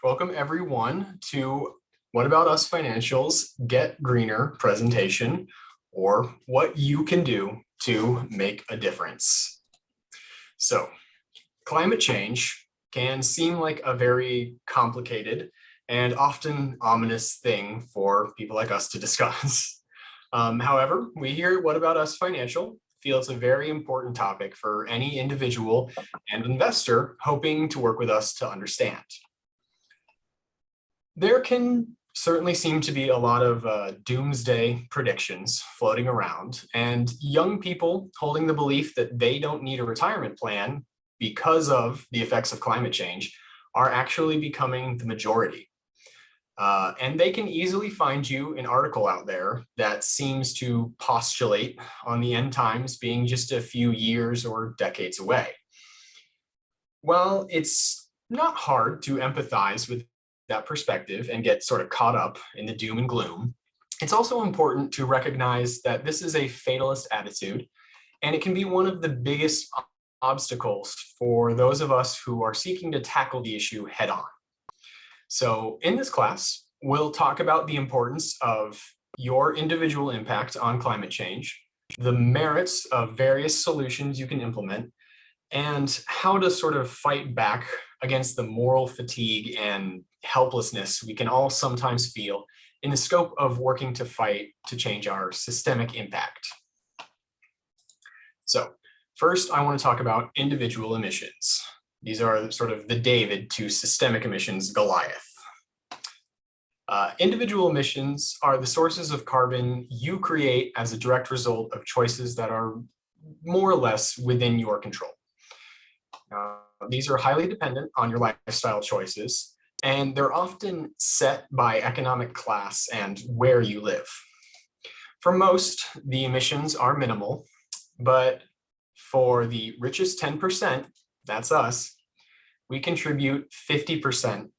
Welcome everyone to What About Us Financials Get Greener presentation, or what you can do to make a difference. So, climate change can seem like a very complicated and often ominous thing for people like us to discuss. However, we here at What About Us Financial feel it's a very important topic for any individual and investor hoping to work with us to understand. There can certainly seem to be a lot of doomsday predictions floating around, and young people holding the belief that they don't need a retirement plan because of the effects of climate change are actually becoming the majority. And they can easily find you an article out there that seems to postulate on the end times being just a few years or decades away. Well, it's not hard to empathize with that perspective and get sort of caught up in the doom and gloom. It's also important to recognize that this is a fatalist attitude, and it can be one of the biggest obstacles for those of us who are seeking to tackle the issue head on. So in this class, we'll talk about the importance of your individual impact on climate change, the merits of various solutions you can implement, and how to sort of fight back against the moral fatigue and helplessness we can all sometimes feel in the scope of working to fight to change our systemic impact. So first, I want to talk about individual emissions. These are sort of the David to systemic emissions Goliath. Individual emissions are the sources of carbon you create as a direct result of choices that are more or less within your control. These are highly dependent on your lifestyle choices, and they're often set by economic class and where you live. For most, the emissions are minimal, but for the richest 10%, that's us, we contribute 50%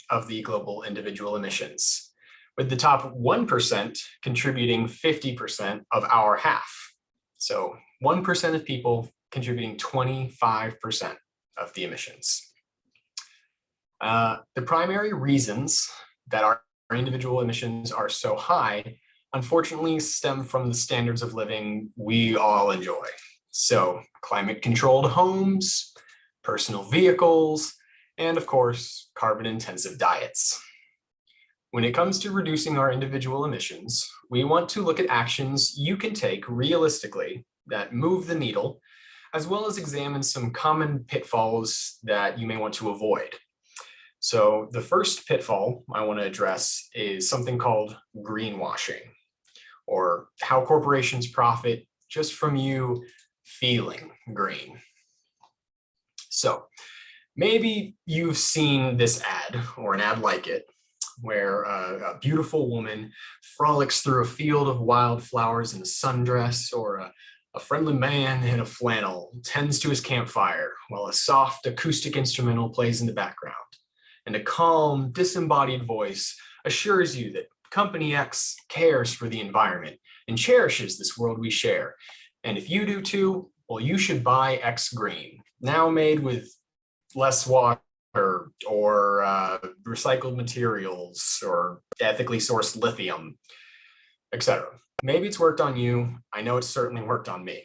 of the global individual emissions, with the top 1% contributing 50% of our half. So 1% of people contributing 25% of the emissions. The primary reasons that our individual emissions are so high, unfortunately, stem from the standards of living we all enjoy. So climate-controlled homes, personal vehicles, and of course, carbon-intensive diets. When it comes to reducing our individual emissions, we want to look at actions you can take realistically that move the needle, as well as examine some common pitfalls that you may want to avoid. So the first pitfall I want to address is something called greenwashing, or how corporations profit just from you feeling green. So maybe you've seen this ad or an ad like it, where a beautiful woman frolics through a field of wildflowers in a sundress, or a friendly man in a flannel tends to his campfire while a soft acoustic instrumental plays in the background, and a calm, disembodied voice assures you that Company X cares for the environment and cherishes this world we share. And if you do too, well, you should buy X Green, now made with less water or recycled materials or ethically sourced lithium, etc. Maybe it's worked on you. I know it's certainly worked on me.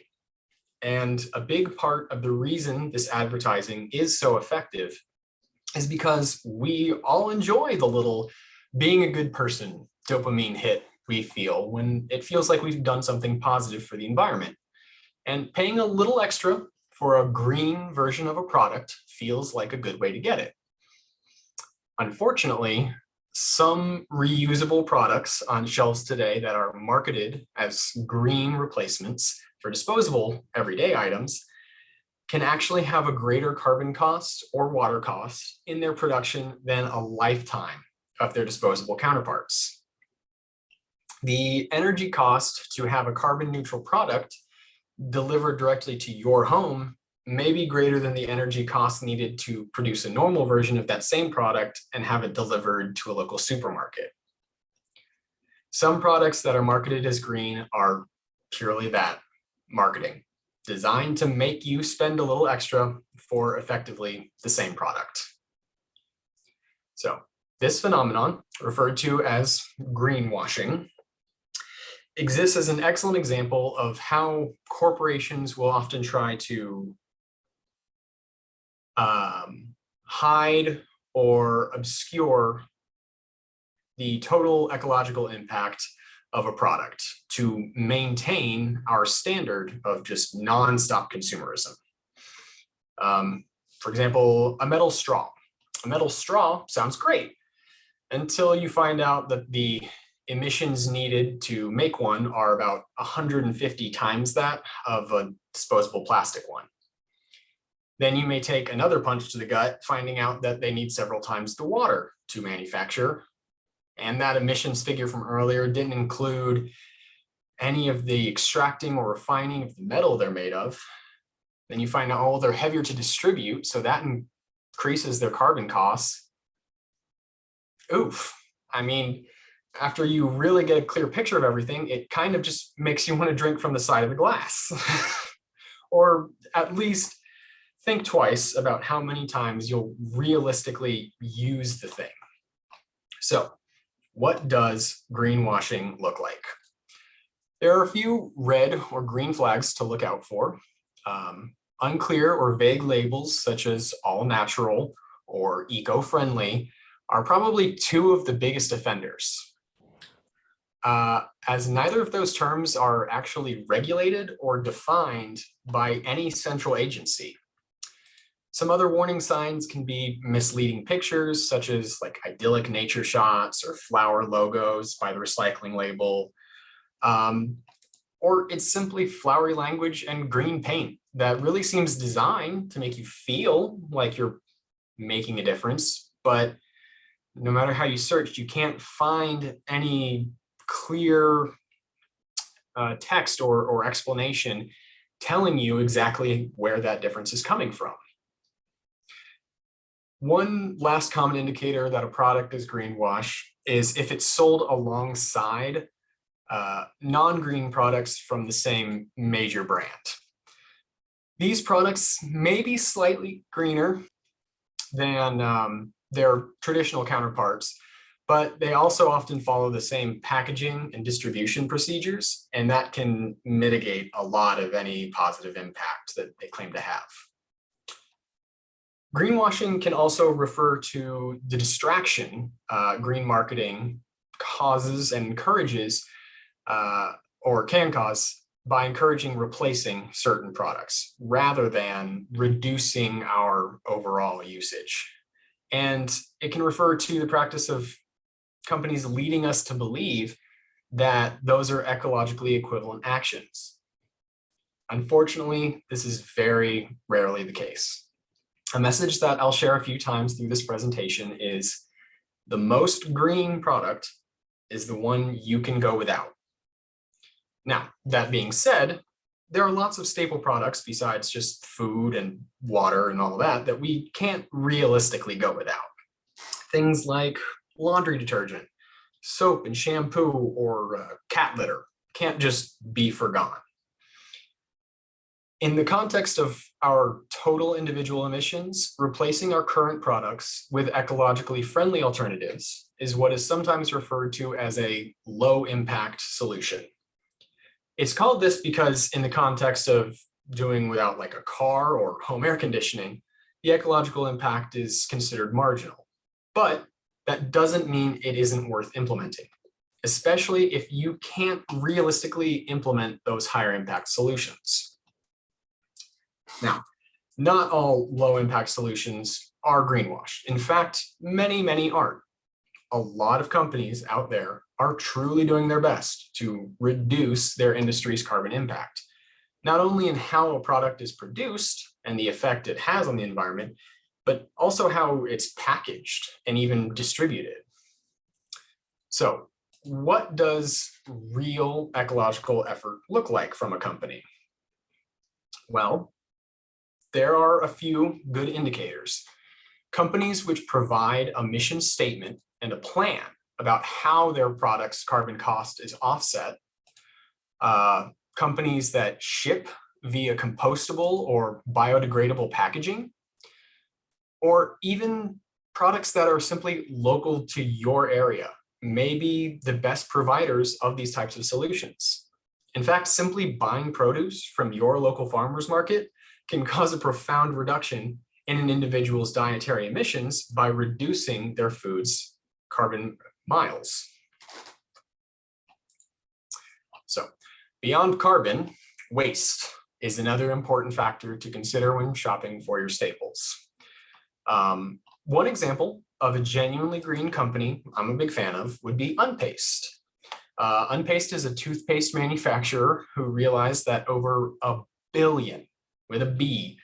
And a big part of the reason this advertising is so effective is because we all enjoy the little being a good person dopamine hit we feel when it feels like we've done something positive for the environment. And paying a little extra for a green version of a product feels like a good way to get it. Unfortunately, some reusable products on shelves today that are marketed as green replacements for disposable everyday items can actually have a greater carbon cost or water cost in their production than a lifetime of their disposable counterparts. The energy cost to have a carbon neutral product delivered directly to your home may be greater than the energy cost needed to produce a normal version of that same product and have it delivered to a local supermarket. Some products that are marketed as green are purely that, marketing, designed to make you spend a little extra for effectively the same product. So this phenomenon, referred to as greenwashing, exists as an excellent example of how corporations will often try to hide or obscure the total ecological impact of a product to maintain our standard of just nonstop consumerism. For example, a metal straw. A metal straw sounds great until you find out that the emissions needed to make one are about 150 times that of a disposable plastic one. Then you may take another punch to the gut, finding out that they need several times the water to manufacture. And that emissions figure from earlier didn't include any of the extracting or refining of the metal they're made of. Then you find out, oh, they're heavier to distribute, so that increases their carbon costs. Oof. I mean, after you really get a clear picture of everything, it kind of just makes you want to drink from the side of the glass. Or at least think twice about how many times you'll realistically use the thing. So, what does greenwashing look like? There are a few red or green flags to look out for. Unclear or vague labels such as all natural or eco-friendly are probably two of the biggest offenders. As neither of those terms are actually regulated or defined by any central agency. Some other warning signs can be misleading pictures, such as like idyllic nature shots or flower logos by the recycling label. Or it's simply flowery language and green paint that really seems designed to make you feel like you're making a difference. But no matter how you search, you can't find any clear text or explanation telling you exactly where that difference is coming from. One last common indicator that a product is greenwash is if it's sold alongside non-green products from the same major brand. These products may be slightly greener than their traditional counterparts, but they also often follow the same packaging and distribution procedures, and that can mitigate a lot of any positive impact that they claim to have. Greenwashing can also refer to the distraction green marketing causes and encourages, or can cause, by encouraging replacing certain products rather than reducing our overall usage. And it can refer to the practice of companies leading us to believe that those are ecologically equivalent actions. Unfortunately, this is very rarely the case. A message that I'll share a few times through this presentation is the most green product is the one you can go without. Now, that being said, there are lots of staple products besides just food and water and all that that we can't realistically go without. Things like laundry detergent, soap and shampoo, or cat litter can't just be forgone. In the context of our total individual emissions, replacing our current products with ecologically friendly alternatives is what is sometimes referred to as a low-impact solution. It's called this because in the context of doing without like a car or home air conditioning, the ecological impact is considered marginal. But that doesn't mean it isn't worth implementing, especially if you can't realistically implement those higher impact solutions. Now, not all low impact solutions are greenwashed. In fact, many aren't. A lot of companies out there are truly doing their best to reduce their industry's carbon impact, not only in how a product is produced and the effect it has on the environment, but also how it's packaged and even distributed. So, what does real ecological effort look like from a company? Well, there are a few good indicators. Companies which provide a mission statement and a plan about how their product's carbon cost is offset, companies that ship via compostable or biodegradable packaging, or even products that are simply local to your area may be the best providers of these types of solutions. In fact, simply buying produce from your local farmers market can cause a profound reduction in an individual's dietary emissions by reducing their food's carbon miles. So, beyond carbon, waste is another important factor to consider when shopping for your staples. One example of a genuinely green company I'm a big fan of would be Unpaste. Unpaste is a toothpaste manufacturer who realized that over 1 billion, with a B,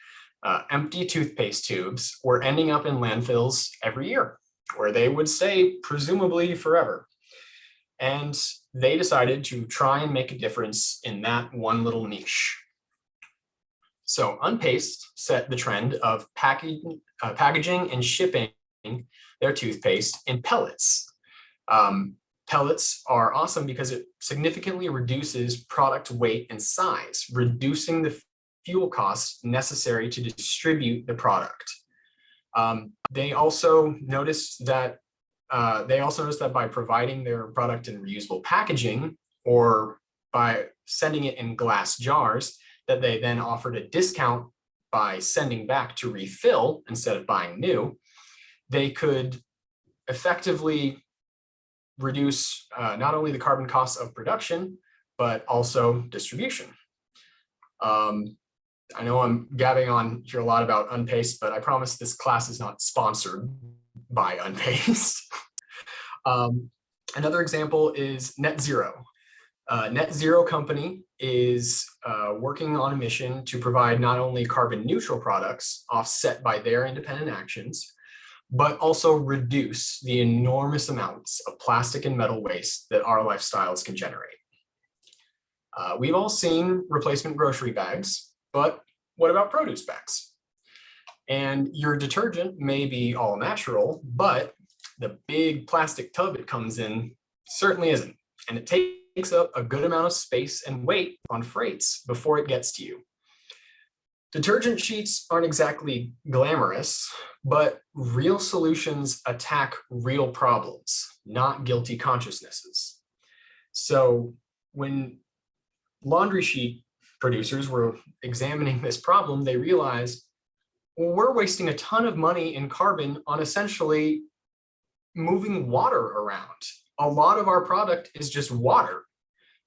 empty toothpaste tubes were ending up in landfills every year, where they would stay presumably forever. And they decided to try and make a difference in that one little niche. So Unpaste set the trend of packaging and shipping their toothpaste in pellets. Pellets are awesome because it significantly reduces product weight and size, reducing the fuel costs necessary to distribute the product. They also noticed that by providing their product in reusable packaging or by sending it in glass jars, that they then offered a discount by sending back to refill instead of buying new, they could effectively reduce not only the carbon costs of production, but also distribution. I know I'm gabbing on here a lot about Unpaste, but I promise this class is not sponsored by Unpaste. Another example is Net Zero. Net Zero Company is working on a mission to provide not only carbon neutral products offset by their independent actions, but also reduce the enormous amounts of plastic and metal waste that our lifestyles can generate. We've all seen replacement grocery bags, but what about produce bags? And your detergent may be all natural, but the big plastic tub it comes in certainly isn't. And it takes up a good amount of space and weight on freights before it gets to you. Detergent sheets aren't exactly glamorous, but real solutions attack real problems, not guilty consciousnesses. So when laundry sheet producers were examining this problem, they realized, well, we're wasting a ton of money in carbon on essentially moving water around. A lot of our product is just water.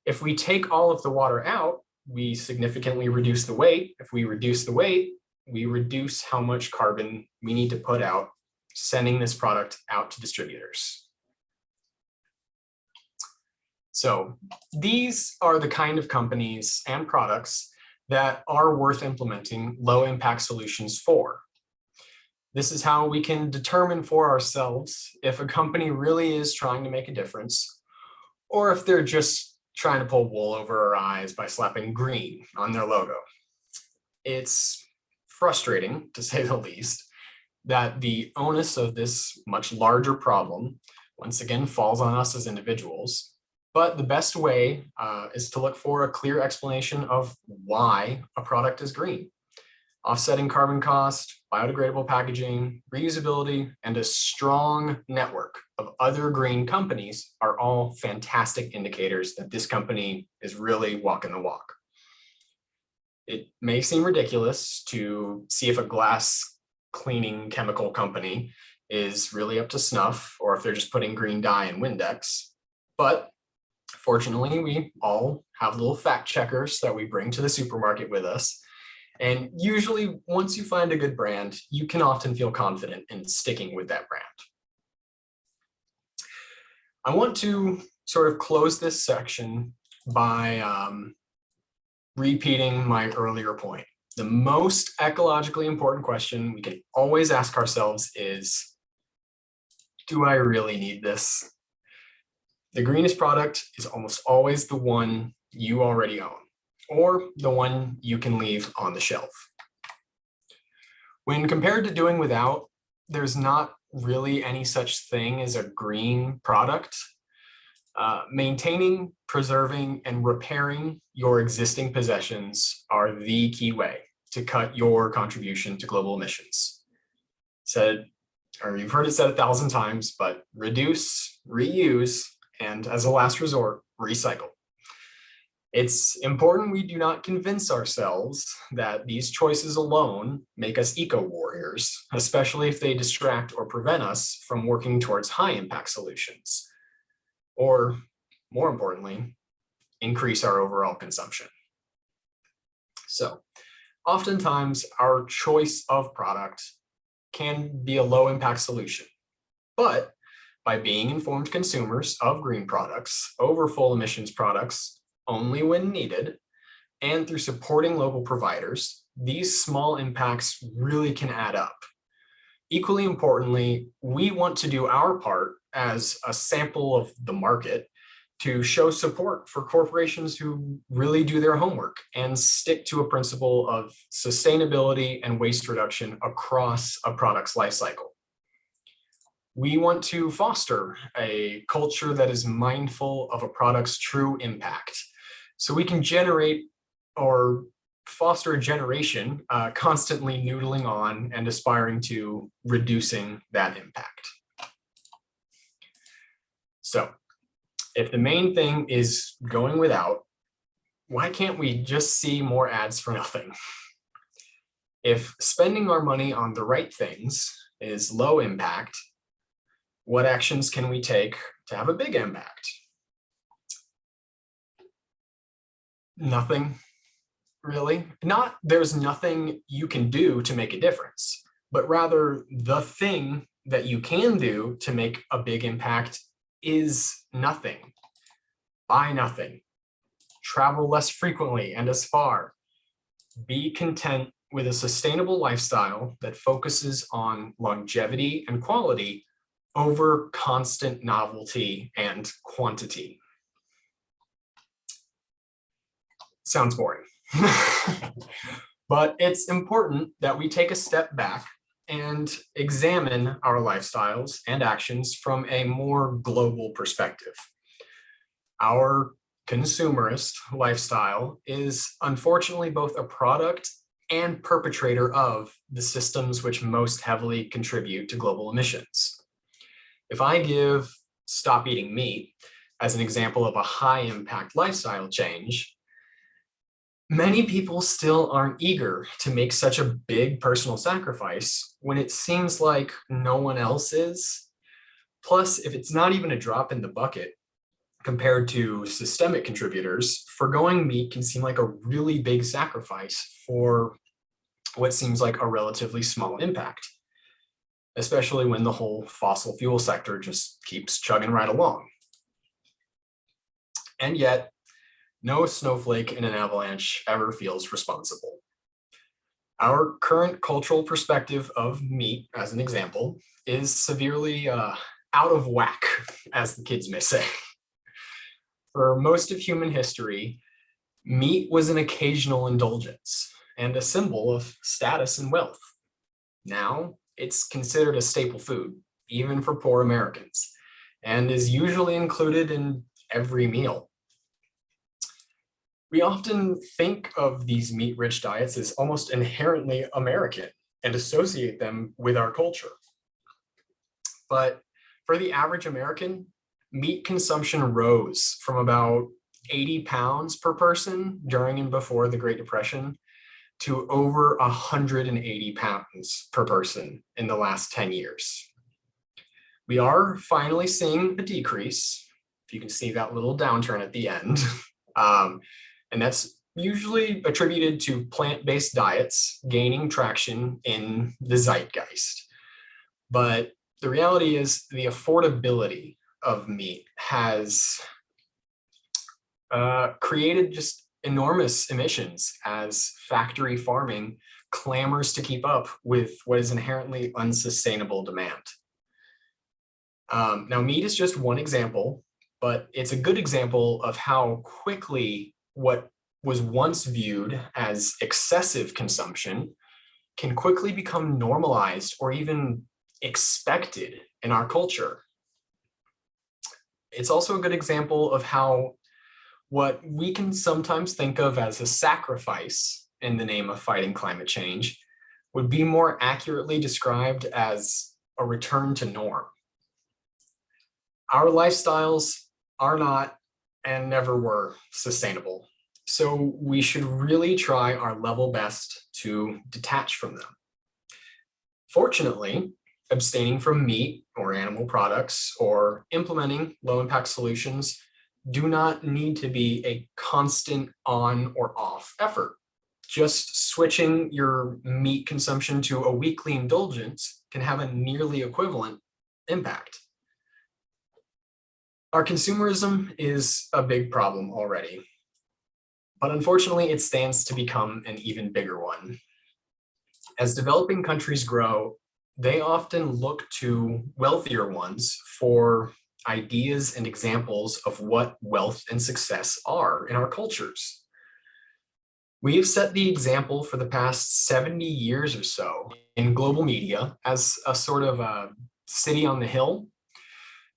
If we take all of the water out, we significantly reduce the weight. If we reduce the weight, we reduce how much carbon we need to put out, sending this product out to distributors. So these are the kind of companies and products that are worth implementing low impact solutions for. This is how we can determine for ourselves if a company really is trying to make a difference, or if they're just trying to pull wool over our eyes by slapping green on their logo. It's frustrating, to say the least, that the onus of this much larger problem once again falls on us as individuals. But the best way is to look for a clear explanation of why a product is green. Offsetting carbon cost, biodegradable packaging, reusability, and a strong network of other green companies are all fantastic indicators that this company is really walking the walk. It may seem ridiculous to see if a glass cleaning chemical company is really up to snuff, or if they're just putting green dye in Windex, but fortunately, we all have little fact checkers that we bring to the supermarket with us. And usually, once you find a good brand, you can often feel confident in sticking with that brand. I want to sort of close this section by repeating my earlier point. The most ecologically important question we can always ask ourselves is, do I really need this? The greenest product is almost always the one you already own, or the one you can leave on the shelf. When compared to doing without, there's not really any such thing as a green product. Maintaining, preserving, and repairing your existing possessions are the key way to cut your contribution to global emissions. Said or you've heard it said 1,000 times, but reduce, reuse, and as a last resort, recycle. It's important we do not convince ourselves that these choices alone make us eco-warriors, especially if they distract or prevent us from working towards high-impact solutions, or more importantly, increase our overall consumption. So, oftentimes our choice of product can be a low-impact solution, but by being informed consumers of green products over full emissions products only when needed, and through supporting local providers, these small impacts really can add up. Equally importantly, we want to do our part as a sample of the market to show support for corporations who really do their homework and stick to a principle of sustainability and waste reduction across a product's life cycle. We want to foster a culture that is mindful of a product's true impact, so we can generate or foster a generation constantly noodling on and aspiring to reducing that impact. So, if the main thing is going without, why can't we just see more ads for nothing? If spending our money on the right things is low impact, what actions can we take to have a big impact? Nothing, really. Not there's nothing you can do to make a difference, but rather the thing that you can do to make a big impact is nothing. Buy nothing. Travel less frequently and as far. Be content with a sustainable lifestyle that focuses on longevity and quality over constant novelty and quantity. Sounds boring. But it's important that we take a step back and examine our lifestyles and actions from a more global perspective. Our consumerist lifestyle is unfortunately both a product and perpetrator of the systems which most heavily contribute to global emissions. If I give stop eating meat as an example of a high impact lifestyle change, many people still aren't eager to make such a big personal sacrifice when it seems like no one else is. Plus, if it's not even a drop in the bucket compared to systemic contributors, forgoing meat can seem like a really big sacrifice for what seems like a relatively small impact, especially when the whole fossil fuel sector just keeps chugging right along. And yet, no snowflake in an avalanche ever feels responsible. Our current cultural perspective of meat, as an example, is severely out of whack, as the kids may say. For most of human history, meat was an occasional indulgence and a symbol of status and wealth. Now, it's considered a staple food, even for poor Americans, and is usually included in every meal. We often think of these meat-rich diets as almost inherently American and associate them with our culture. But for the average American, meat consumption rose from about 80 pounds per person during and before the Great Depression to over 180 pounds per person in the last 10 years. We are finally seeing a decrease, if you can see that little downturn at the end. And that's usually attributed to plant-based diets gaining traction in the zeitgeist. But the reality is the affordability of meat has created just enormous emissions as factory farming clamors to keep up with what is inherently unsustainable demand. Now, meat is just one example, but it's a good example of how quickly what was once viewed as excessive consumption can quickly become normalized or even expected in our culture. It's also a good example of how what we can sometimes think of as a sacrifice in the name of fighting climate change would be more accurately described as a return to norm. Our lifestyles are not and never were sustainable, so we should really try our level best to detach from them. Fortunately, abstaining from meat or animal products or implementing low-impact solutions do not need to be a constant on or off effort. Just switching your meat consumption to a weekly indulgence can have a nearly equivalent impact. Our consumerism is a big problem already, but unfortunately it stands to become an even bigger one. As developing countries grow, they often look to wealthier ones for ideas and examples of what wealth and success are in our cultures. We have set the example for the past 70 years or so in global media as a sort of a city on the hill.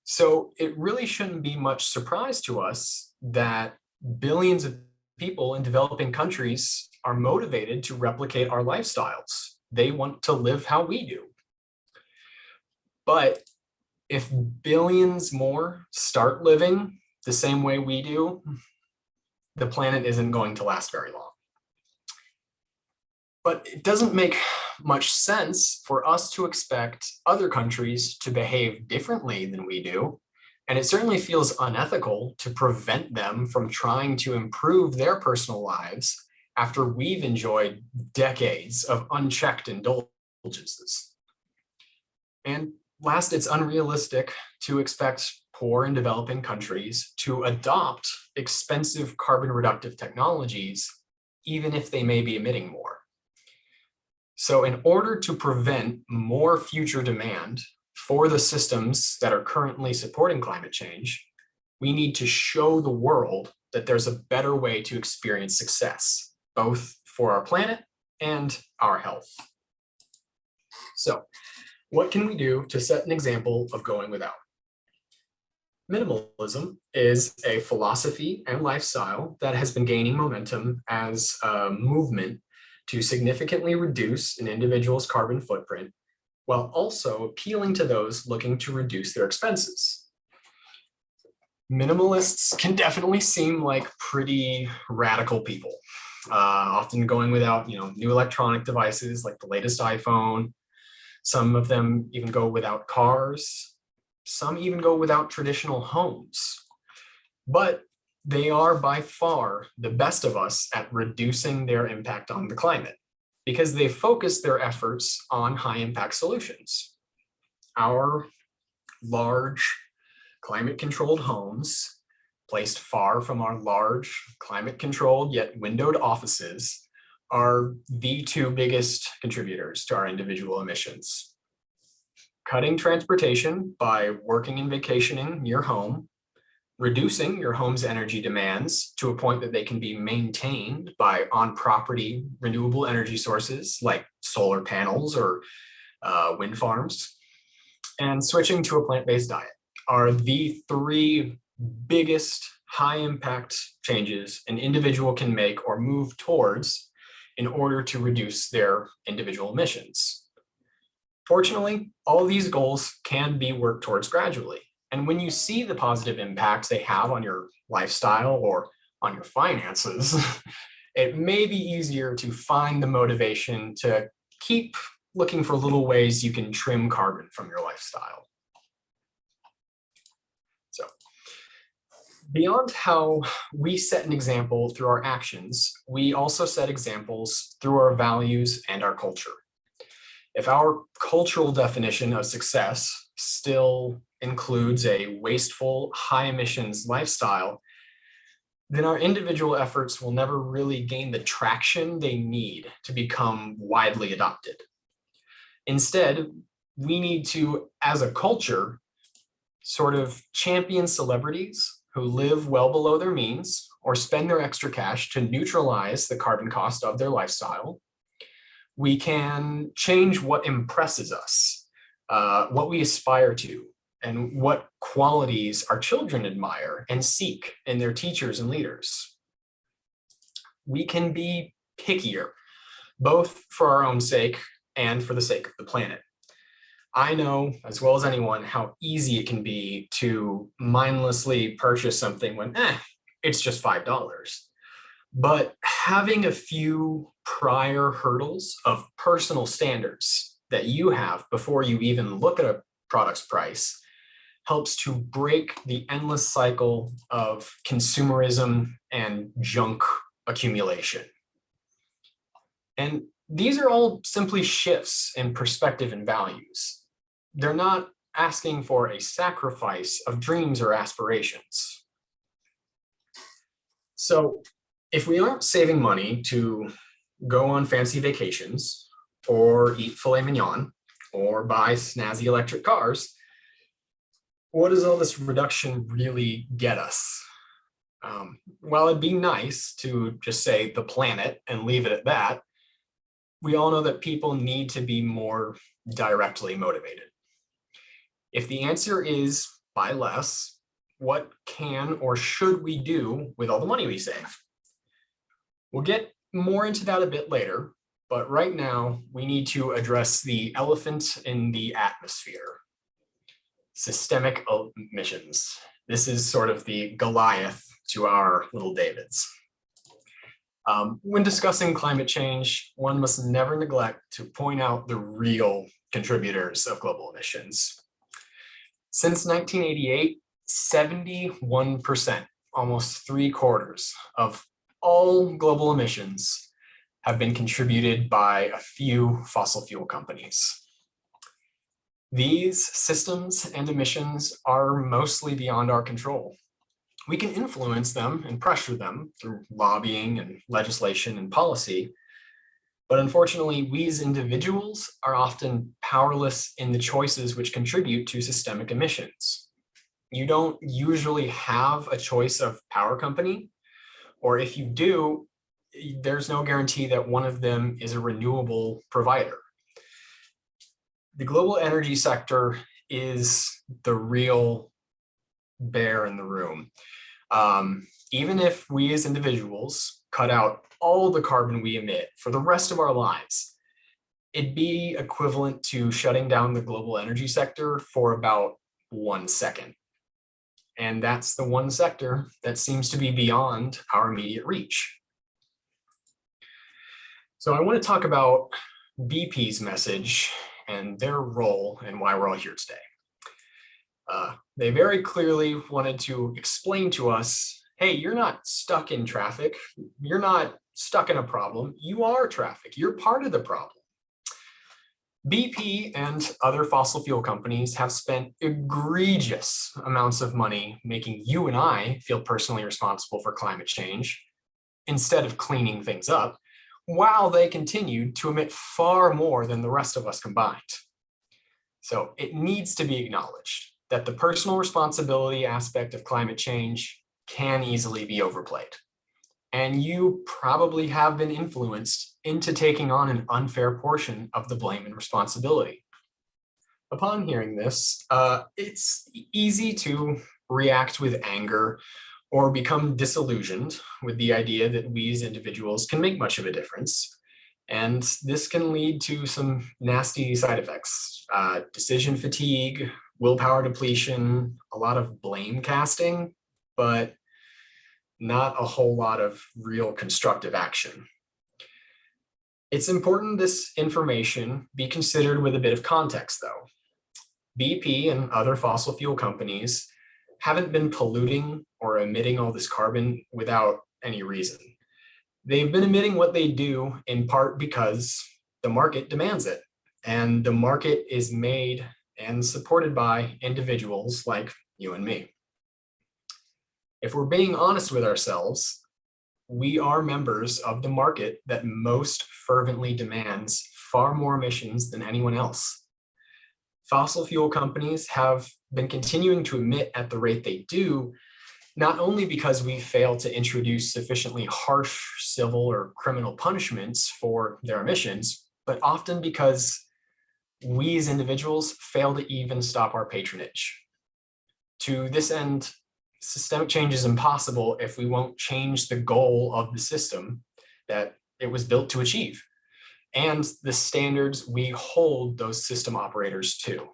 So it really shouldn't be much surprise to us that billions of people in developing countries are motivated to replicate our lifestyles. They want to live how we do. But if billions more start living the same way we do, the planet isn't going to last very long. But it doesn't make much sense for us to expect other countries to behave differently than we do. And it certainly feels unethical to prevent them from trying to improve their personal lives after we've enjoyed decades of unchecked indulgences. And last, it's unrealistic to expect poor and developing countries to adopt expensive carbon reductive technologies, even if they may be emitting more. So in order to prevent more future demand for the systems that are currently supporting climate change, we need to show the world that there's a better way to experience success, both for our planet and our health. So what can we do to set an example of going without? Minimalism is a philosophy and lifestyle that has been gaining momentum as a movement to significantly reduce an individual's carbon footprint, while also appealing to those looking to reduce their expenses. Minimalists can definitely seem like pretty radical people, often going without, new electronic devices like the latest iPhone. Some of them even go without cars. Some even go without traditional homes. But they are by far the best of us at reducing their impact on the climate because they focus their efforts on high impact solutions. Our large climate controlled homes, placed far from our large climate controlled yet windowed offices, are the two biggest contributors to our individual emissions. Cutting transportation by working and vacationing near home, reducing your home's energy demands to a point that they can be maintained by on-property renewable energy sources like solar panels or wind farms, and switching to a plant-based diet are the three biggest high-impact changes an individual can make or move towards in order to reduce their individual emissions. Fortunately, all of these goals can be worked towards gradually. And when you see the positive impacts they have on your lifestyle or on your finances, it may be easier to find the motivation to keep looking for little ways you can trim carbon from your lifestyle. So, beyond how we set an example through our actions, we also set examples through our values and our culture. If our cultural definition of success still includes a wasteful, high emissions lifestyle, then our individual efforts will never really gain the traction they need to become widely adopted. Instead, we need to, as a culture, sort of champion celebrities who live well below their means or spend their extra cash to neutralize the carbon cost of their lifestyle. We can change what impresses us, what we aspire to, and what qualities our children admire and seek in their teachers and leaders. We can be pickier, both for our own sake and for the sake of the planet. I know as well as anyone how easy it can be to mindlessly purchase something when it's just $5. But having a few prior hurdles of personal standards that you have before you even look at a product's price helps to break the endless cycle of consumerism and junk accumulation. And these are all simply shifts in perspective and values. They're not asking for a sacrifice of dreams or aspirations. So if we aren't saving money to go on fancy vacations or eat filet mignon or buy snazzy electric cars, what does all this reduction really get us? While it'd be nice to just say the planet and leave it at that, we all know that people need to be more directly motivated. If the answer is buy less, what can or should we do with all the money we save? We'll get more into that a bit later, but right now we need to address the elephant in the atmosphere: systemic emissions. This is sort of the Goliath to our little Davids. When discussing climate change, one must never neglect to point out the real contributors of global emissions. Since 1988, 71%, almost 3/4 of all global emissions have been contributed by a few fossil fuel companies. These systems and emissions are mostly beyond our control. We can influence them and pressure them through lobbying and legislation and policy, but unfortunately, we as individuals are often powerless in the choices which contribute to systemic emissions. You don't usually have a choice of power company, or if you do, there's no guarantee that one of them is a renewable provider. The global energy sector is the real bear in the room. Even if we as individuals cut out all the carbon we emit for the rest of our lives, it'd be equivalent to shutting down the global energy sector for about 1 second. And that's the one sector that seems to be beyond our immediate reach. So I want to talk about BP's message and their role and why we're all here today. They very clearly wanted to explain to us, hey, you're not stuck in traffic. You're not stuck in a problem. You are traffic. You're part of the problem. BP and other fossil fuel companies have spent egregious amounts of money making you and I feel personally responsible for climate change instead of cleaning things up, while they continued to emit far more than the rest of us combined. So it needs to be acknowledged that the personal responsibility aspect of climate change can easily be overplayed. And you probably have been influenced into taking on an unfair portion of the blame and responsibility. Upon hearing this, it's easy to react with anger or become disillusioned with the idea that we as individuals can make much of a difference. And this can lead to some nasty side effects: decision fatigue, willpower depletion, a lot of blame casting, but not a whole lot of real constructive action. It's important this information be considered with a bit of context, though. BP and other fossil fuel companies haven't been polluting or emitting all this carbon without any reason. They've been emitting what they do in part because the market demands it, and the market is made and supported by individuals like you and me. If we're being honest with ourselves, we are members of the market that most fervently demands far more emissions than anyone else. Fossil fuel companies have been continuing to emit at the rate they do, not only because we failed to introduce sufficiently harsh civil or criminal punishments for their emissions, but often because we as individuals fail to even stop our patronage. To this end, systemic change is impossible if we won't change the goal of the system that it was built to achieve. and the standards we hold those system operators to.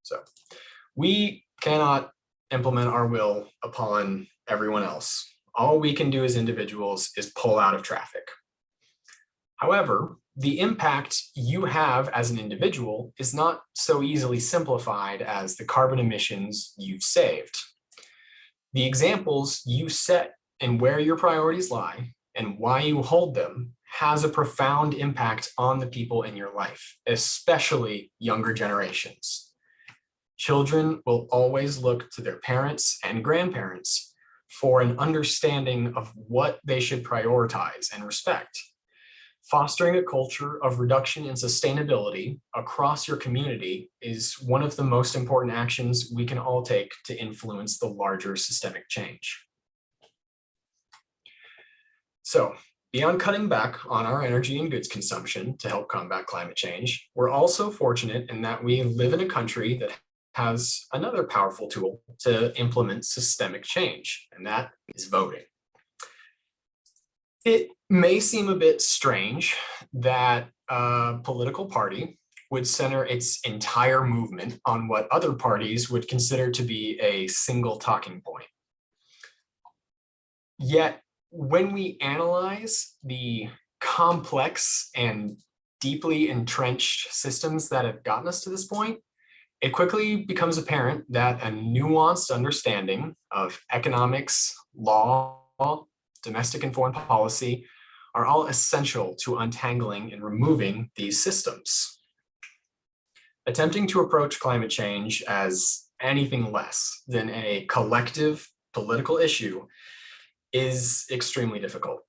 So we cannot implement our will upon everyone else. All we can do as individuals is pull out of traffic. However, the impact you have as an individual is not so easily simplified as the carbon emissions you've saved. The examples you set and where your priorities lie and why you hold them has a profound impact on the people in your life, especially younger generations. Children will always look to their parents and grandparents for an understanding of what they should prioritize and respect. Fostering a culture of reduction and sustainability across your community is one of the most important actions we can all take to influence the larger systemic change. So, beyond cutting back on our energy and goods consumption to help combat climate change, we're also fortunate in that we live in a country that has another powerful tool to implement systemic change, and that is voting. It may seem a bit strange that a political party would center its entire movement on what other parties would consider to be a single talking point. Yet, when we analyze the complex and deeply entrenched systems that have gotten us to this point, it quickly becomes apparent that a nuanced understanding of economics, law, domestic and foreign policy are all essential to untangling and removing these systems. Attempting to approach climate change as anything less than a collective political issue is extremely difficult,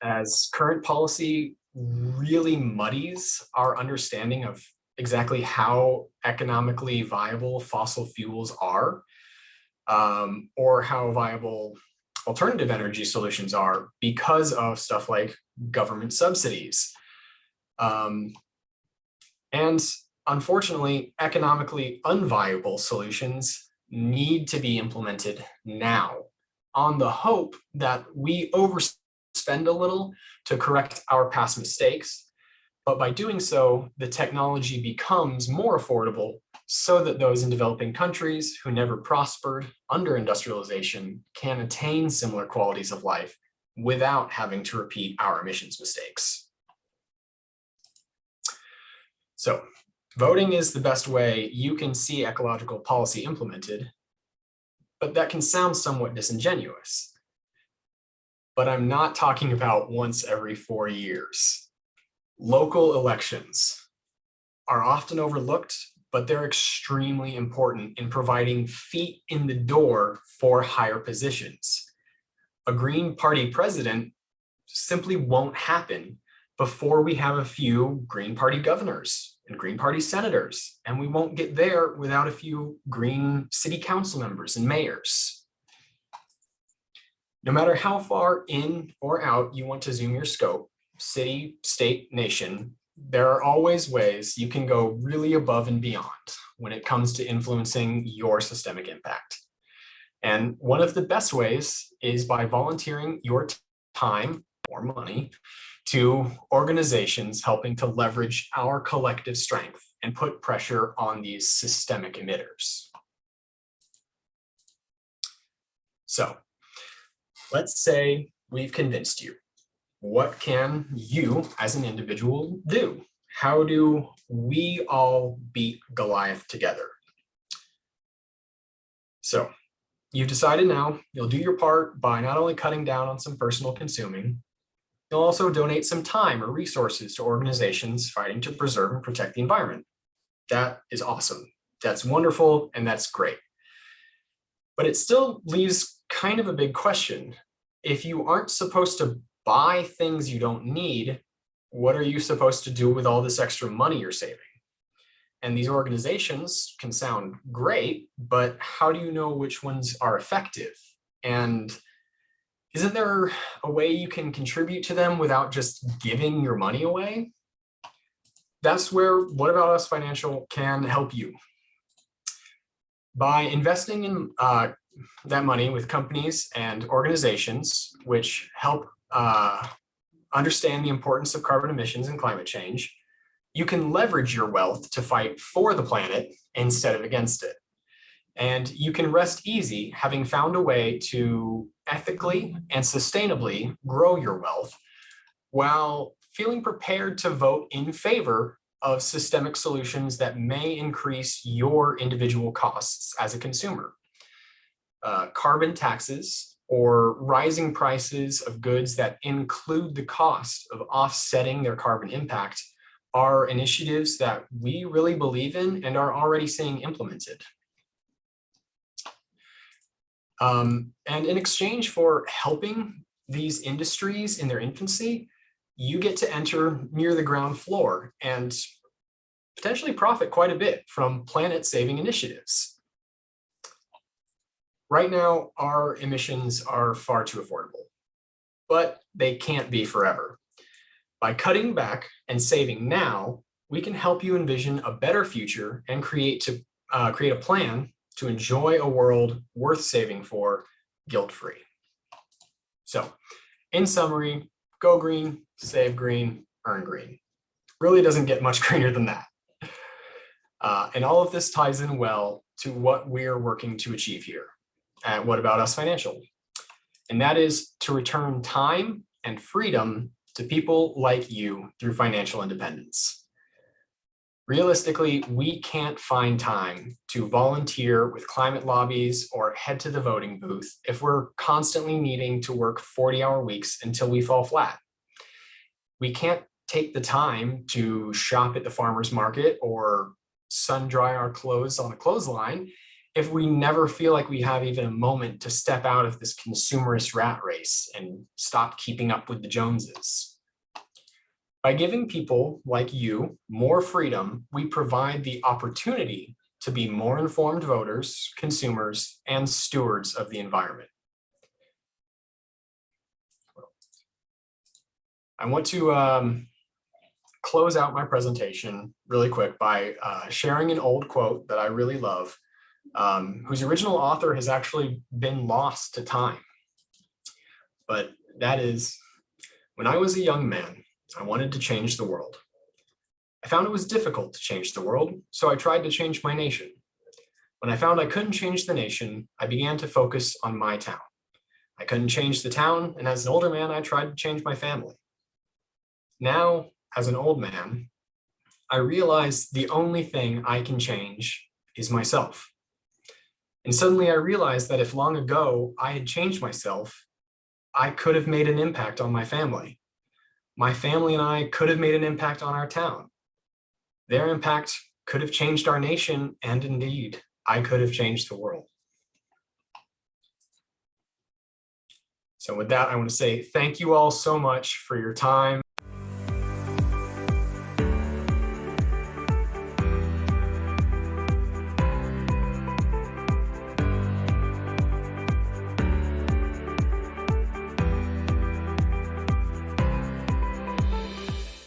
as current policy really muddies our understanding of exactly how economically viable fossil fuels are, or how viable alternative energy solutions are because of stuff like government subsidies. And unfortunately, economically unviable solutions need to be implemented now on the hope that we overspend a little to correct our past mistakes. But by doing so, the technology becomes more affordable so that those in developing countries who never prospered under industrialization can attain similar qualities of life without having to repeat our emissions mistakes. So, voting is the best way you can see ecological policy implemented, but that can sound somewhat disingenuous. But I'm not talking about once every 4 years. Local elections are often overlooked, but they're extremely important in providing feet in the door for higher positions. A Green Party president simply won't happen before we have a few Green Party governors and Green Party senators, and we won't get there without a few Green city council members and mayors. No matter how far in or out you want to zoom your scope, city, state, nation, there are always ways you can go really above and beyond when it comes to influencing your systemic impact. And one of the best ways is by volunteering your time or money to organizations helping to leverage our collective strength and put pressure on these systemic emitters. So, let's say we've convinced you. What can you as an individual do? How do we all beat Goliath together? So, you've decided now you'll do your part by not only cutting down on some personal consuming, you'll also donate some time or resources to organizations fighting to preserve and protect the environment. That is awesome. That's wonderful, and that's great. But it still leaves kind of a big question. If you aren't supposed to buy things you don't need, what are you supposed to do with all this extra money you're saving? And these organizations can sound great, but how do you know which ones are effective? And isn't there a way you can contribute to them without just giving your money away? That's where What About Us Financial can help you. By investing in that money with companies and organizations which help understand the importance of carbon emissions and climate change, you can leverage your wealth to fight for the planet instead of against it. And you can rest easy having found a way to ethically and sustainably grow your wealth while feeling prepared to vote in favor of systemic solutions that may increase your individual costs as a consumer. Carbon taxes or rising prices of goods that include the cost of offsetting their carbon impact are initiatives that we really believe in and are already seeing implemented. And in exchange for helping these industries in their infancy, you get to enter near the ground floor and potentially profit quite a bit from planet-saving initiatives. Right now, our emissions are far too affordable, but they can't be forever. By cutting back and saving now, we can help you envision a better future and create a plan to enjoy a world worth saving for, guilt-free. So, in summary, go green, save green, earn green. Really doesn't get much greener than that. And all of this ties in well to what we're working to achieve here at What About Us Financial. And that is to return time and freedom to people like you through financial independence. Realistically, we can't find time to volunteer with climate lobbies or head to the voting booth if we're constantly needing to work 40-hour weeks until we fall flat. We can't take the time to shop at the farmer's market or sun dry our clothes on a clothesline if we never feel like we have even a moment to step out of this consumerist rat race and stop keeping up with the Joneses. By giving people like you more freedom, we provide the opportunity to be more informed voters, consumers, and stewards of the environment. I want to close out my presentation really quick by sharing an old quote that I really love, whose original author has actually been lost to time. But that is, when I was a young man, I wanted to change the world. I found it was difficult to change the world, so I tried to change my nation. When I found I couldn't change the nation, I began to focus on my town. I couldn't change the town, and as an older man, I tried to change my family. Now, as an old man, I realized the only thing I can change is myself. And suddenly I realized that if long ago I had changed myself, I could have made an impact on my family. My family and I could have made an impact on our town. Their impact could have changed our nation, and indeed, I could have changed the world. So with that, I want to say thank you all so much for your time.